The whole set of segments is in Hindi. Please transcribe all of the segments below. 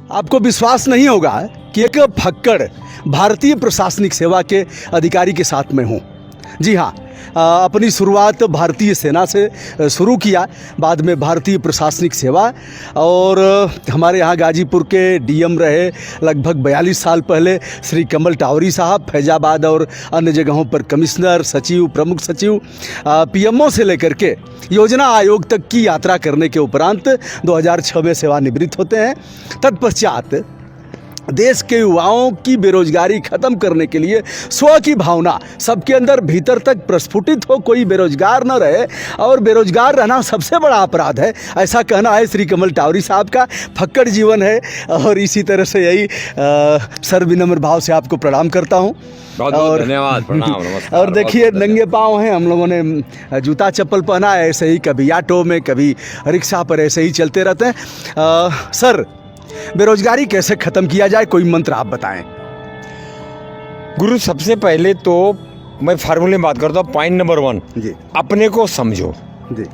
आपको विश्वास नहीं होगा कि एक फक्कड़ भारतीय प्रशासनिक सेवा के अधिकारी के साथ में हूँ। जी हाँ, अपनी शुरुआत भारतीय सेना से शुरू किया, बाद में भारतीय प्रशासनिक सेवा, और हमारे यहाँ गाजीपुर के डीएम रहे लगभग 42 साल पहले श्री कमल टावरी साहब, फैजाबाद और अन्य जगहों पर कमिश्नर, सचिव, प्रमुख सचिव, पीएमओ से लेकर के योजना आयोग तक की यात्रा करने के उपरांत 2006 में सेवानिवृत्त होते हैं। तत्पश्चात देश के युवाओं की बेरोजगारी खत्म करने के लिए स्व की भावना सबके अंदर भीतर तक प्रस्फुटित हो, कोई बेरोजगार न रहे, और बेरोजगार रहना सबसे बड़ा अपराध है, ऐसा कहना है श्री कमल टावरी साहब का। फक्कड़ जीवन है, और इसी तरह से यही सर विनम्र भाव से आपको प्रणाम करता हूँ। बहुत धन्यवाद, प्रणाम, नमस्कार। और देखिए नंगे पाँव हैं, हम लोगों ने जूता चप्पल पहना है, ऐसे ही कभी ऑटो में कभी रिक्शा पर ऐसे ही चलते रहते हैं। सर, बेरोजगारी कैसे खत्म किया जाए, कोई मंत्र आप बताएं। गुरु, सबसे पहले तो मैं फार्मूले में बात करता हूँ। पॉइंट नंबर 1 जी, अपने को समझो जी,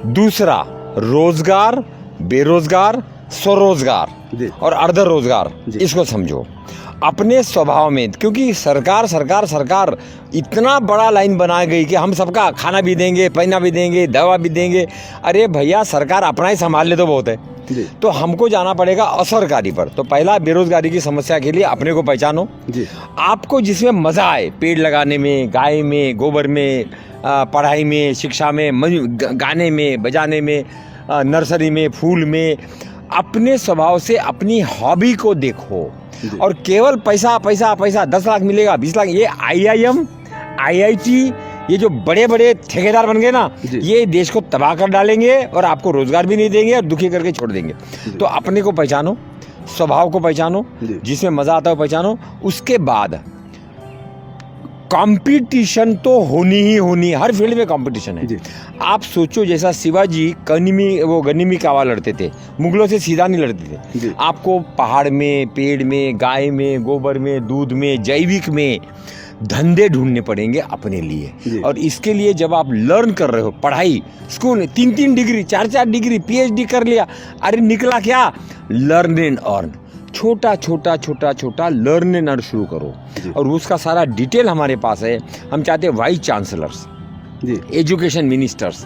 दूसरा रोजगार, बेरोजगार, स्वरोजगार जी, और अर्ध रोजगार, जी। इसको समझो अपने स्वभाव में। क्योंकि सरकार इतना बड़ा लाइन बना गई कि हम सबका खाना भी देंगे, पहना भी देंगे, दवा भी देंगे। अरे भैया, सरकार अपना ही संभाल ले तो बहुत है। जी, तो हमको जाना पड़ेगा असरकारी पर। तो पहला, बेरोजगारी की समस्या के लिए अपने को पहचानो। जी, आपको जिसमें मजा आए, पेड़ लगाने में, गाय में, गोबर में, पढ़ाई में, शिक्षा में, गाने में, बजाने में, नर्सरी में, फूल में, अपने स्वभाव से अपनी हॉबी को देखो। और केवल पैसा पैसा पैसा, 10 लाख मिलेगा, 20 लाख, ये IIM, IIT, ये जो बड़े बड़े ठेकेदार बन गए ना, ये देश को तबाह कर डालेंगे और आपको रोजगार भी नहीं देंगे और दुखी करके छोड़ देंगे। तो अपने को पहचानो, स्वभाव को पहचानो, जिसमें मजा आता है पहचानो। उसके बाद कंपटीशन तो होनी ही होनी, हर फील्ड में कंपटीशन है। आप सोचो, जैसा शिवाजी गनिमी कावा लड़ते थे, मुगलों से सीधा नहीं लड़ते थे। आपको पहाड़ में, पेड़ में, गाय में, गोबर में, दूध में, जैविक में धंधे ढूंढने पड़ेंगे अपने लिए। और इसके लिए जब आप लर्न कर रहे हो, पढ़ाई, स्कूल में 3-3 डिग्री, 4-4 डिग्री, PhD कर लिया, अरे निकला क्या? Learn and earn. छोटा लर्न एंड अर्न शुरू करो। और उसका सारा डिटेल हमारे पास है। हम चाहते हैं वाइस चांसलर्स, एजुकेशन मिनिस्टर्स,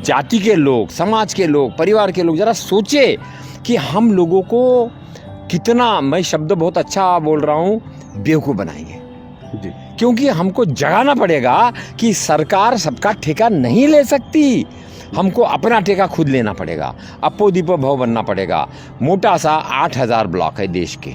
जाति के लोग, समाज के लोग, परिवार के लोग जरा सोचे कि हम लोगों को कितना, मैं शब्द बहुत अच्छा बोल रहा हूँ, बेवकूफ़ बनाएंगे। क्योंकि हमको जगाना पड़ेगा कि सरकार सबका ठेका नहीं ले सकती, हमको अपना ठेका खुद लेना पड़ेगा। अपो दीपो भव बनना पड़ेगा। मोटा सा 8000 ब्लॉक है देश के।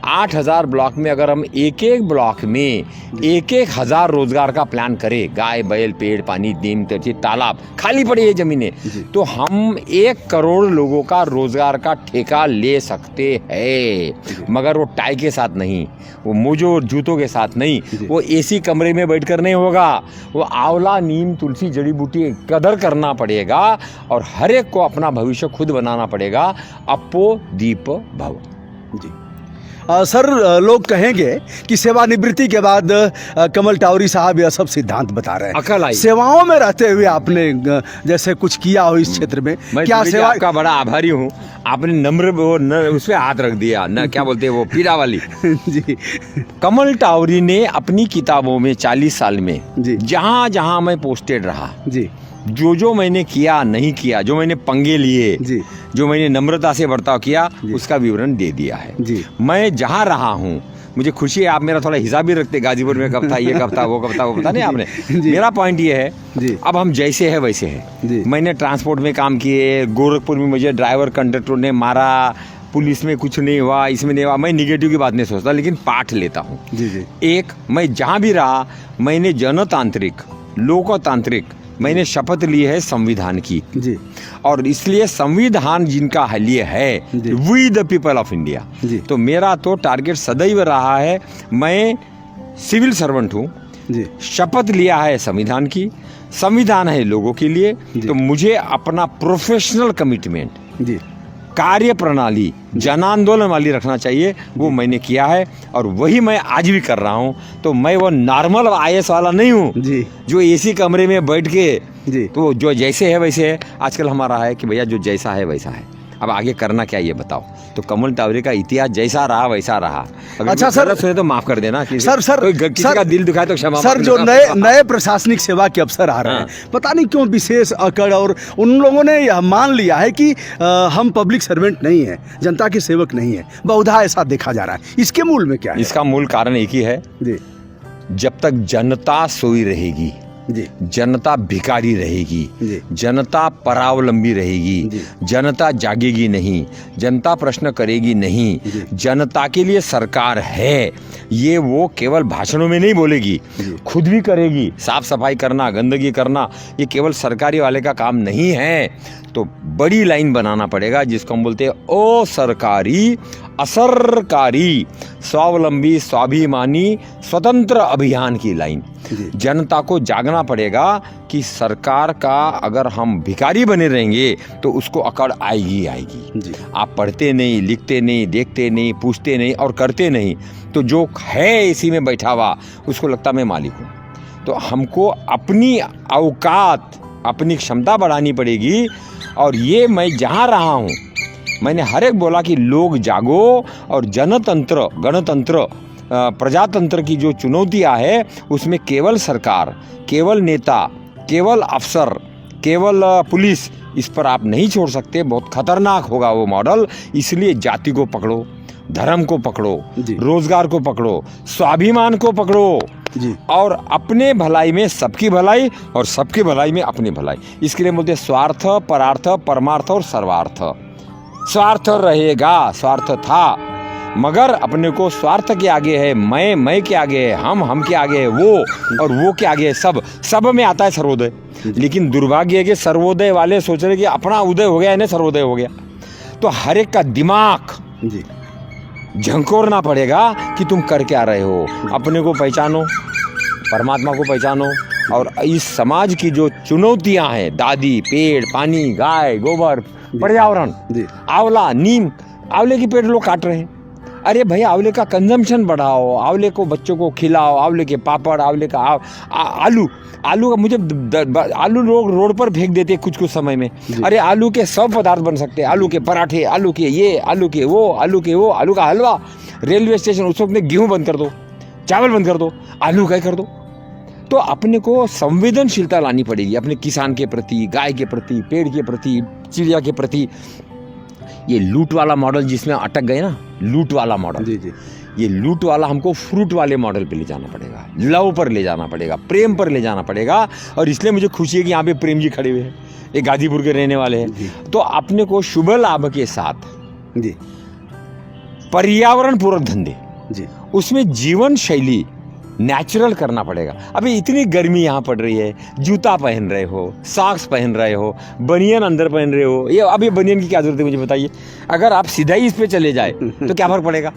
8000 ब्लॉक में अगर हम एक ब्लॉक में 1,000 रोजगार का प्लान करें, गाय, बैल, पेड़, पानी, नीम, तरची, तालाब, खाली पड़ी है जमीनें, तो हम 1 करोड़ लोगों का रोजगार का ठेका ले सकते हैं। मगर वो टाई के साथ नहीं, वो मोजो और जूतों के साथ नहीं, वो AC कमरे में बैठकर नहीं होगा। वो आंवला, नीम, तुलसी, जड़ी बूटी कदर करना पड़ेगा और हर एक को अपना भविष्य खुद बनाना पड़ेगा। अपो दीप भव। जी सर, लोग कहेंगे कि सेवानिवृत्ति के बाद कमल टावरी साहब यह सब सिद्धांत बता रहे हैं। अकल आई। सेवाओं में रहते हुए आपने जैसे कुछ किया हो इस क्षेत्र में, क्या सेवा? आपका बड़ा आभारी हूँ, आपने नम्र उस पर हाथ रख दिया न, क्या बोलते हैं वो, पीड़ा वाली। जी, कमल टावरी ने अपनी किताबों में 40 साल में जहाँ जहाँ मैं पोस्टेड रहा, जी, जो मैंने किया नहीं किया, जो मैंने पंगे लिए, जो मैंने नम्रता से बर्ताव किया, उसका विवरण दे दिया है। मैं जहाँ रहा हूँ, मुझे खुशी है, आप मेरा थोड़ा हिसाब भी रखते, गाजीपुर में कब था, ये कब था, वो कब था, वो पता नहीं आपने। मेरा पॉइंट ये है, अब हम जैसे है वैसे है। मैंने ट्रांसपोर्ट में काम किए, गोरखपुर में मुझे ड्राइवर कंडक्टर ने मारा, पुलिस में कुछ नहीं हुआ, इसमें नहीं हुआ। मैं निगेटिव की बात नहीं सोचता, लेकिन पाठ लेता हूँ। एक, मैं जहाँ भी रहा, मैंने जनतांत्रिक, लोकतांत्रिक, मैंने शपथ ली है संविधान की। और इसलिए संविधान जिनका लिए है, we the people of India. तो मेरा तो टारगेट सदैव रहा है, मैं सिविल सर्वेंट हूँ, शपथ लिया है संविधान की, संविधान है लोगों के लिए। तो मुझे अपना प्रोफेशनल कमिटमेंट, कार्य प्रणाली जन आंदोलन वाली रखना चाहिए, वो मैंने किया है और वही मैं आज भी कर रहा हूँ। तो मैं वो नॉर्मल IAS वाला नहीं हूँ जो AC कमरे में बैठ के, तो जो जैसे है वैसे है। आजकल हमारा है कि भैया जो जैसा है वैसा है, अब आगे करना क्या ये बताओ। तो कमल टावरे का इतिहास जैसा रहा वैसा रहा। अगर अच्छा मैं सर, गलत हुए तो माफ कर देना। सर किसी का दिल दुखाए तो क्षमा सर, जो नए प्रशासनिक सेवा के अफसर आ रहे हैं, हाँ। पता नहीं क्यों विशेष अकड़, और उन लोगों ने यह मान लिया है कि हम पब्लिक सर्वेंट नहीं है, जनता के सेवक नहीं है। बहुधा ऐसा देखा जा रहा है। इसके मूल में क्या है? इसका मूल कारण एक ही है जी जब तक जनता सोई रहेगी, जी जनता भिखारी रहेगी, जी जनता परावलंबी जी। रहेगी, जनता जागेगी नहीं, जनता प्रश्न करेगी नहीं, जी। जनता के लिए सरकार है ये वो केवल भाषणों में नहीं बोलेगी, जी। खुद भी करेगी। साफ सफाई करना, गंदगी करना ये केवल सरकारी वाले का काम नहीं है। तो बड़ी लाइन बनाना पड़ेगा जिसको हम बोलते हैं ओ सरकारी असरकारी स्वावलंबी स्वाभिमानी स्वतंत्र अभियान की लाइन। जी। जनता को जागना पड़ेगा कि सरकार का अगर हम भिखारी बने रहेंगे तो उसको अकड़ आएगी आएगी। जी। आप पढ़ते नहीं, लिखते नहीं, देखते नहीं, पूछते नहीं और करते नहीं, तो जो है इसी में बैठा हुआ उसको लगता मैं मालिक हूँ। तो हमको अपनी औकात, अपनी क्षमता बढ़ानी पड़ेगी। और ये मैं जहाँ रहा हूँ मैंने हर एक बोला कि लोग जागो और जनतंत्र, गणतंत्र, प्रजातंत्र की जो चुनौतियाँ है उसमें केवल सरकार, केवल नेता, केवल अफसर, केवल पुलिस, इस पर आप नहीं छोड़ सकते। बहुत खतरनाक होगा वो मॉडल। इसलिए जाति को पकड़ो, धर्म को पकड़ो, रोजगार को पकड़ो, स्वाभिमान को पकड़ो जी। और अपने भलाई में सबकी भलाई और सबकी भलाई में अपनी भलाई। इसके लिए बोलते स्वार्थ, परार्थ, परमार्थ और सर्वार्थ। स्वार्थ रहेगा, स्वार्थ था, मगर अपने को स्वार्थ के आगे है मैं के आगे है हम के आगे है वो, और वो के आगे है सब में आता है सर्वोदय। लेकिन दुर्भाग्य है कि सर्वोदय वाले सोच रहे कि अपना उदय हो गया, इन्हें सर्वोदय हो गया। तो हर एक का दिमाग जी झंकोरना पड़ेगा कि तुम कर क्या रहे हो। अपने को पहचानो, परमात्मा को पहचानो, और इस समाज की जो चुनौतियां हैं, दादी, पेड़, पानी, गाय, गोबर, पर्यावरण, आंवला, नीम, आंवले की पेड़ लोग काट रहे हैं। अरे भाई आंवले का कंजम्पशन बढ़ाओ, आंवले को बच्चों को खिलाओ, आंवले के पापड़, आंवले का आलू का मुझे आलू लोग रोड पर फेंक देते हैं कुछ समय में। अरे आलू के 100 पदार्थ बन सकते हैं, आलू के पराठे, आलू के ये, आलू के वो, आलू का हलवा। रेलवे स्टेशन उस वक्त में गेहूँ बंद कर दो, चावल बंद कर दो, आलू का कर दो। तो अपने को संवेदनशीलता लानी पड़ेगी अपने किसान के प्रति, गाय के प्रति, पेड़ के प्रति, चिड़िया के प्रति। ये लूट वाला मॉडल जिसमें अटक गए ना, लूट वाला मॉडल, जी। ये लूट वाला हमको फ्रूट वाले मॉडल पे ले जाना पड़ेगा, लव पर ले जाना पड़ेगा, प्रेम पर ले जाना पड़ेगा। और इसलिए मुझे खुशी है कि यहाँ पे प्रेम जी खड़े हुए हैं, ये गाजीपुर के रहने वाले हैं। तो अपने को शुभ लाभ के साथ जी पर्यावरण पूरक धंधे, जी उसमें जीवन शैली नेचुरल करना पड़ेगा। अभी इतनी गर्मी यहाँ पड़ रही है, जूता पहन रहे हो, सॉक्स पहन रहे हो, बनियन अंदर पहन रहे हो, ये अब ये बनियन की क्या जरूरत है मुझे बताइए। अगर आप सीधा ही इस पे चले जाए तो क्या फर्क पड़ेगा।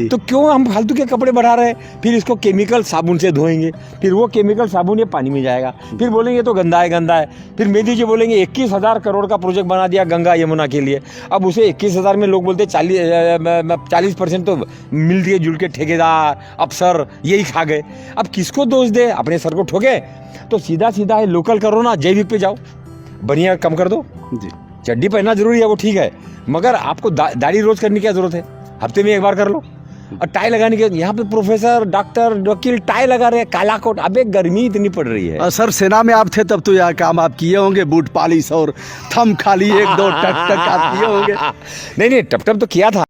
तो क्यों हम फालतू के कपड़े बढ़ा रहे हैं। फिर इसको केमिकल साबुन से धोएंगे, फिर वो केमिकल साबुन ये पानी में जाएगा, फिर बोलेंगे तो गंदा है। फिर मोदी जी बोलेंगे 21,000 करोड़ का प्रोजेक्ट बना दिया गंगा यमुना के लिए। अब उसे 21,000 में लोग बोलते 40% तो मिल जुल के ठेकेदार, अफसर यही खा गए। अब किसको दोष दे, अपने सर को ठोके। तो सीधा है, लोकल करो ना, जैविक पे जाओ, बनिया कम कर दो। जी चड्डी पहनना जरूरी है, वो ठीक है, मगर आपको दाढ़ी रोज करने की क्या जरूरत है, हफ्ते में एक बार कर लो। और टाई लगाने के, यहाँ पे प्रोफेसर, डॉक्टर, वकील टाई लगा रहे हैं, काला कोट। अबे गर्मी इतनी पड़ रही है। सर सेना में आप थे तब तो यह काम आप किए होंगे, बूट पॉलिश और थम खाली 1-2 टक आप किए होंगे। नहीं टप तो किया था।